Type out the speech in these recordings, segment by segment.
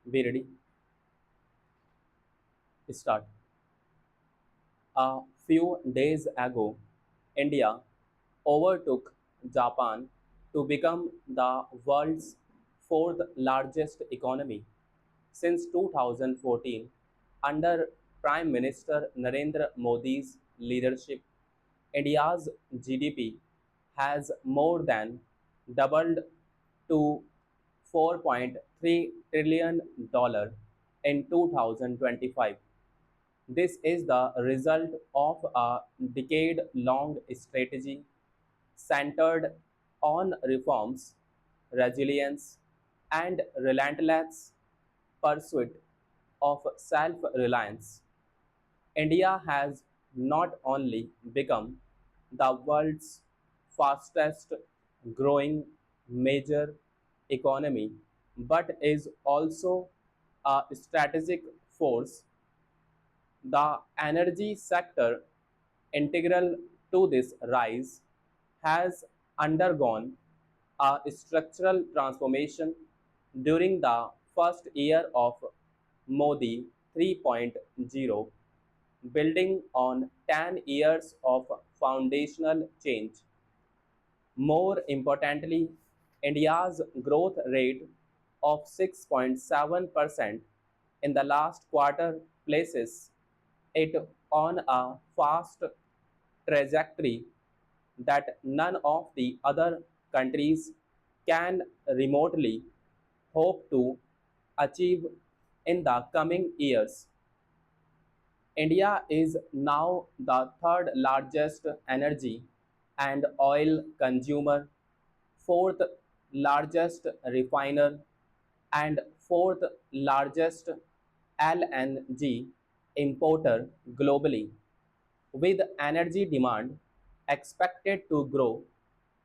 We ready? Start. A few days ago, India overtook Japan to become the world's fourth largest economy. Since 2014, under Prime Minister Narendra Modi's leadership, India's GDP has more than doubled to $4.3 trillion in 2025. This is the result of a decade long strategy centered on reforms, resilience, and relentless pursuit of self reliance. India has not only become the world's fastest growing major economy but is also a strategic force. The energy sector, integral to this rise, has undergone a structural transformation during the first year of Modi 3.0, building on 10 years of foundational change. More importantly, India's growth rate of 6.7% in the last quarter places it on a fast trajectory that none of the other countries can remotely hope to achieve in the coming years. India is now the third largest energy and oil consumer, fourth largest refiner, and fourth largest LNG importer globally, with energy demand expected to grow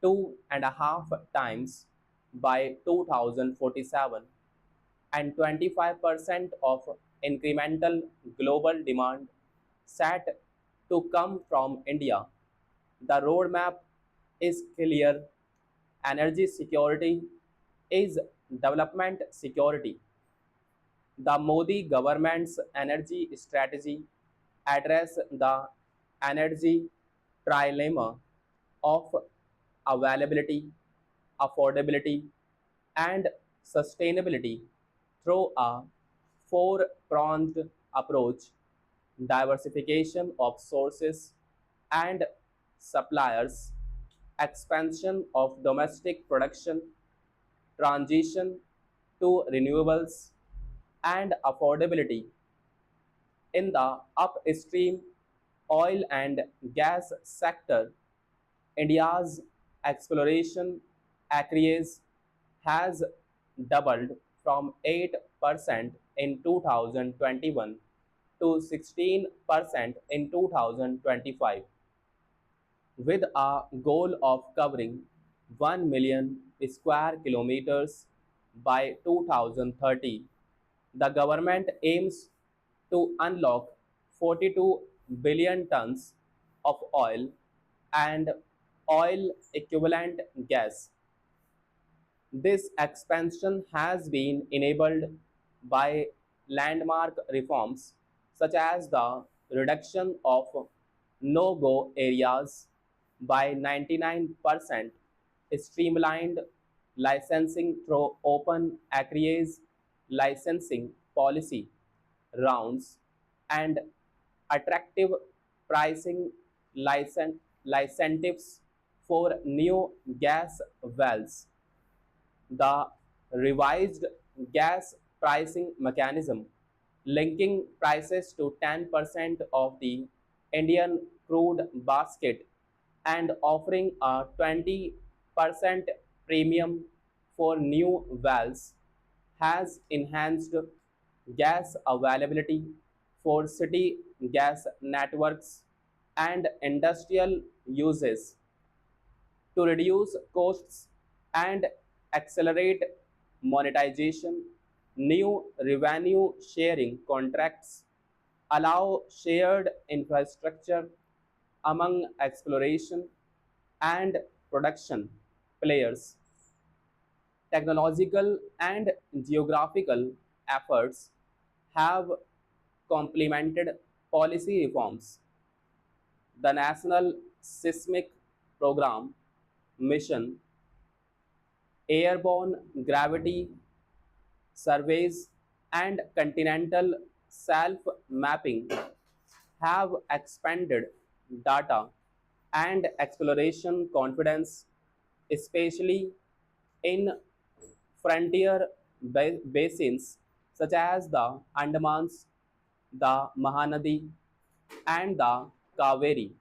2.5 times by 2047 and 25% of incremental global demand set to come from India. The roadmap is clear. Energy security is development security. The Modi government's energy strategy addresses the energy trilemma of availability, affordability, and sustainability through a four pronged approach: diversification of sources and suppliers, expansion of domestic production, transition to renewables, and affordability. In the upstream oil and gas sector, India's exploration acreage has doubled from 8% in 2021 to 16% in 2025, with a goal of covering 1 million square kilometers by 2030. The government aims to unlock 42 billion tons of oil and oil equivalent gas. This expansion has been enabled by landmark reforms such as the reduction of no go areas by 99%, streamlined licensing through open acreage licensing policy rounds, and attractive pricing incentives for new gas wells. The revised gas pricing mechanism, linking prices to 10% of the Indian crude basket and offering a 20% premium for new wells, has enhanced gas availability for city gas networks and industrial uses. To reduce costs and accelerate monetization, new revenue sharing contracts allow shared infrastructure among exploration and production players. Technological and geographical efforts have complemented policy reforms. The National Seismic Program Mission, airborne gravity surveys, and continental self mapping have expanded data and exploration confidence, especially in frontier basins such as the Andamans, the Mahanadi, and the Kaveri.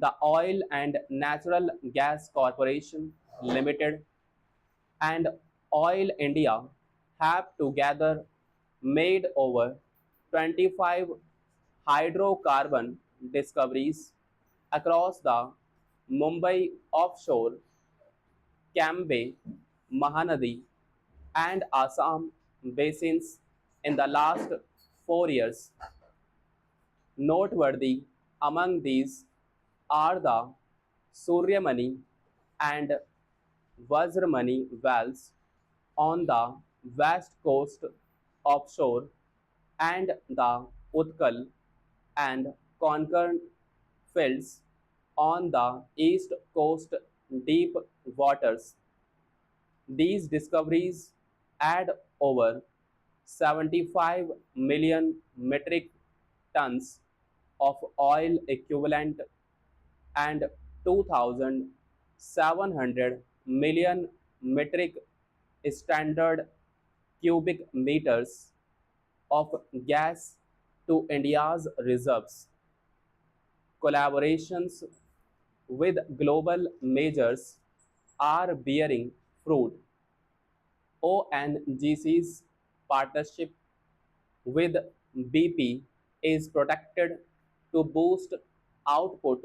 The Oil and Natural Gas Corporation Limited and Oil India have together made over 25 hydrocarbon discoveries across the Mumbai offshore, Cambay, Mahanadi, and Assam basins in the last 4 years. Noteworthy among these are the Suryamani and Vajramani wells on the west coast offshore and the Utkal and Konkan fields on the east coast deep waters. These discoveries add over 75 million metric tons of oil equivalent and 2,700 million metric standard cubic meters of gas to India's reserves. Collaborations with global majors are bearing fruit. ONGC's partnership with BP is protected to boost output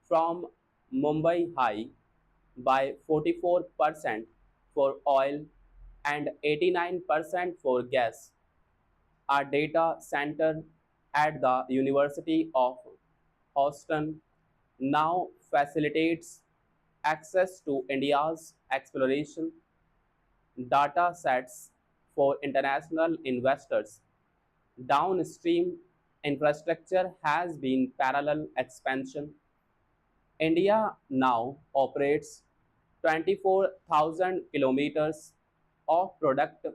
from Mumbai High by 44% for oil and 89% for gas. Our data center at the University of Houston now facilitates access to India's exploration data sets for international investors. Downstream infrastructure has been parallel expansion. India now operates 24,000 kilometers of product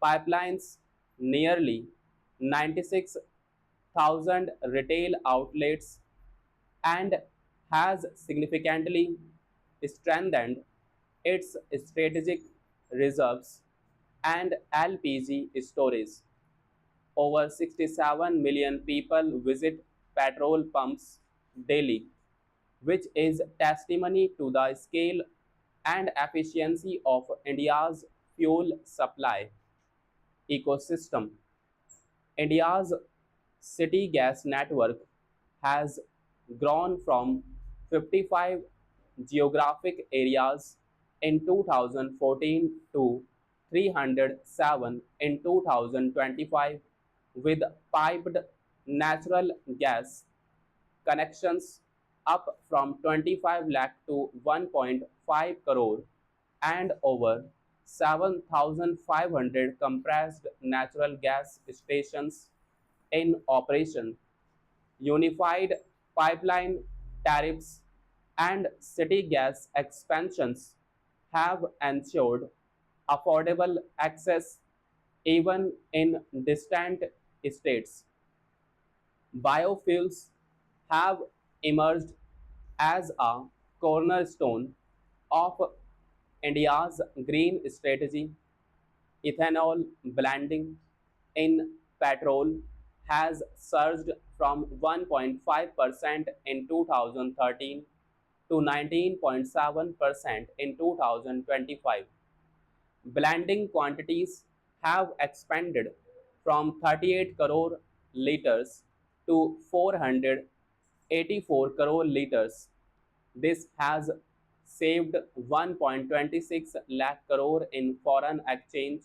pipelines, nearly 96,000 retail outlets, and has significantly strengthened its strategic reserves and LPG storage. Over 67 million people visit petrol pumps daily, which is testimony to the scale and efficiency of India's fuel supply ecosystem. India's city gas network has grown from 55 geographic areas in 2014 to 307 in 2025, with piped natural gas connections up from 25 lakh to 1.5 crore and over 7,500 compressed natural gas stations in operation. Unified pipeline tariffs and city gas expansions have ensured affordable access even in distant states. Biofuels have emerged as a cornerstone of India's green strategy. Ethanol blending in petrol has surged from 1.5% in 2013 to 19.7% in 2025. Blending quantities have expanded from 38 crore liters to 484 crore liters. This has saved 1.26 lakh crore in foreign exchange,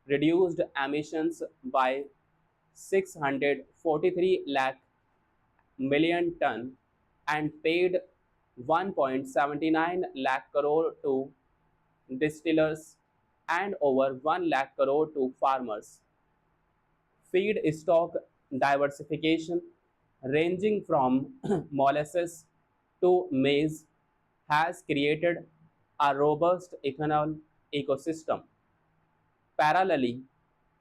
reduced emissions by 643 lakh million ton, and paid 1.79 lakh crore to distillers and over 1 lakh crore to farmers. Feedstock diversification, ranging from molasses to maize, has created a robust ethanol ecosystem. Parallelly,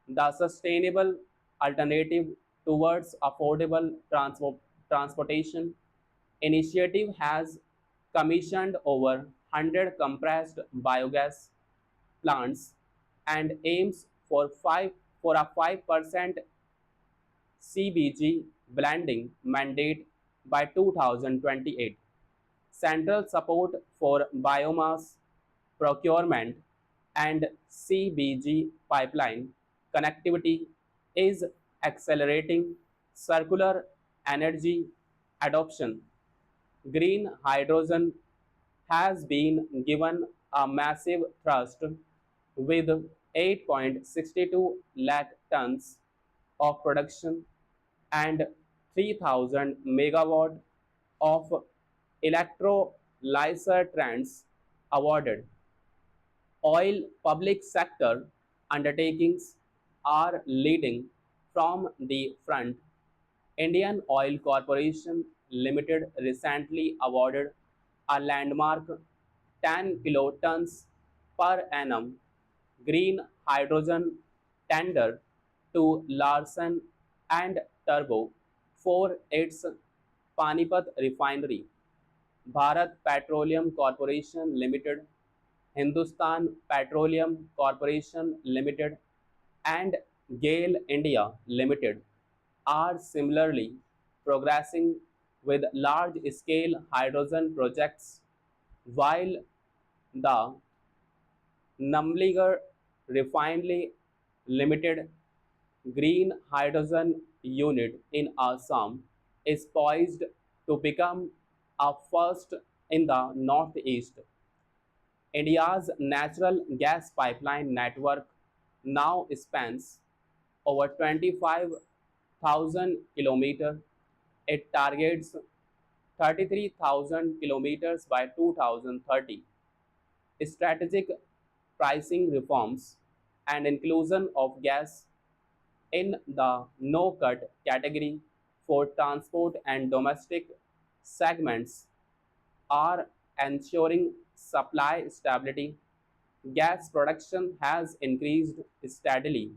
the sustainable alternative towards affordable transportation initiative has commissioned over 100 compressed biogas plants and aims for a 5% CBG blending mandate by 2028. Central support for biomass procurement and CBG pipeline connectivity is accelerating circular energy adoption. Green hydrogen has been given a massive thrust with 8.62 lakh tons of production and 3000 megawatt of electrolyzer trends awarded. Oil public sector undertakings are leading from the front. Indian Oil Corporation Limited recently awarded a landmark 10 kilotons per annum green hydrogen tender to Larsen and Turbo for its Panipat refinery. Bharat Petroleum Corporation Limited, Hindustan Petroleum Corporation Limited, and GAIL India Limited are similarly progressing with large scale hydrogen projects, while the Numligar Refinery Limited green hydrogen unit in Assam is poised to become a first in the Northeast. India's natural gas pipeline network now spans over 25,000 kilometers. It targets 33,000 kilometers by 2030. Strategic pricing reforms and inclusion of gas in the no-cut category for transport and domestic segments are ensuring supply stability. Gas production has increased steadily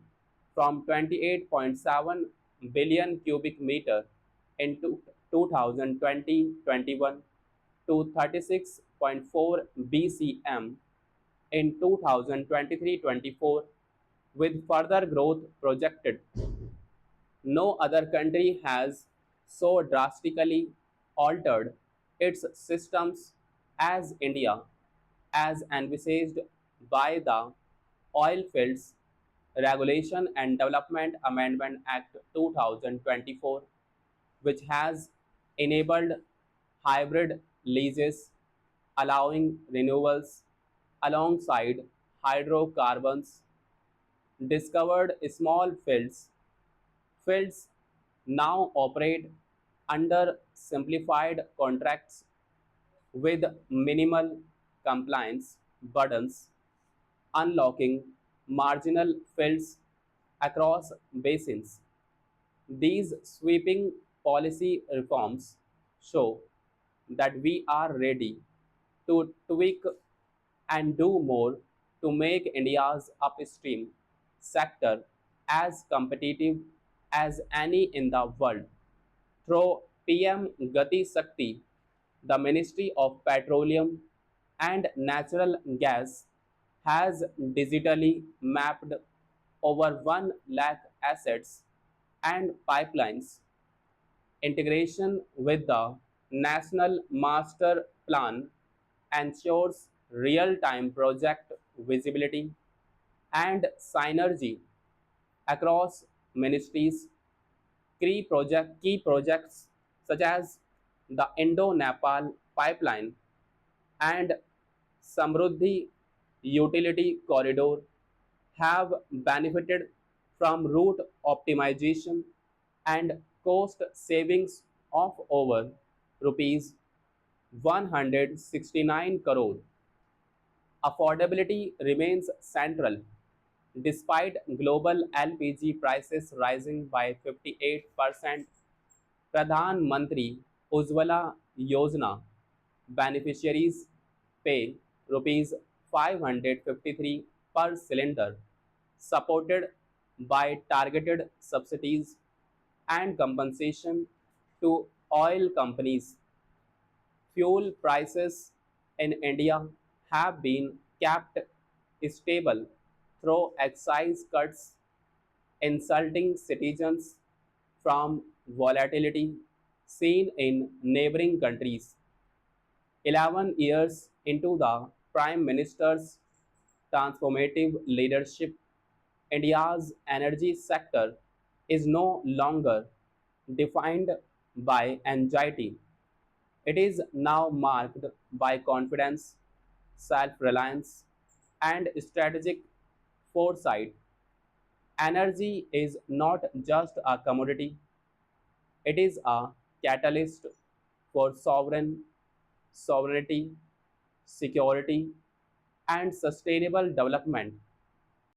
from 28.7 billion cubic meter in 2020-21 to 36.4 BCM in 2023-24, with further growth projected. No other country has so drastically altered its systems as India, as envisaged by the Oilfields Regulation and Development Amendment Act 2024, which has enabled hybrid leases allowing renewables alongside hydrocarbons. Discovered small fields now operate under simplified contracts with minimal compliance burdens, unlocking marginal fields across basins. These sweeping policy reforms show that we are ready to tweak and do more to make India's upstream sector as competitive as any in the world. Through PM Gati Shakti, the Ministry of Petroleum and Natural Gas has digitally mapped over 1 lakh assets and pipelines. Integration with the National Master Plan ensures real-time project visibility and synergy across ministries. Key projects such as the Indo-Nepal pipeline and Samruddhi utility corridor have benefited from route optimization and cost savings of over rupees 169 crore. Affordability remains central. Despite global LPG prices rising by 58%, Pradhan Mantri Ujjwala Yojana beneficiaries pay rupees 553 per cylinder, supported by targeted subsidies and compensation to oil companies. Fuel prices in India have been kept stable through excise cuts, insulting citizens from volatility seen in neighboring countries. 11 years into the Prime Minister's transformative leadership, India's energy sector is no longer defined by anxiety. It is now marked by confidence, self reliance, and strategic foresight. Energy is not just a commodity, it is a catalyst for sovereignty, security, and sustainable development.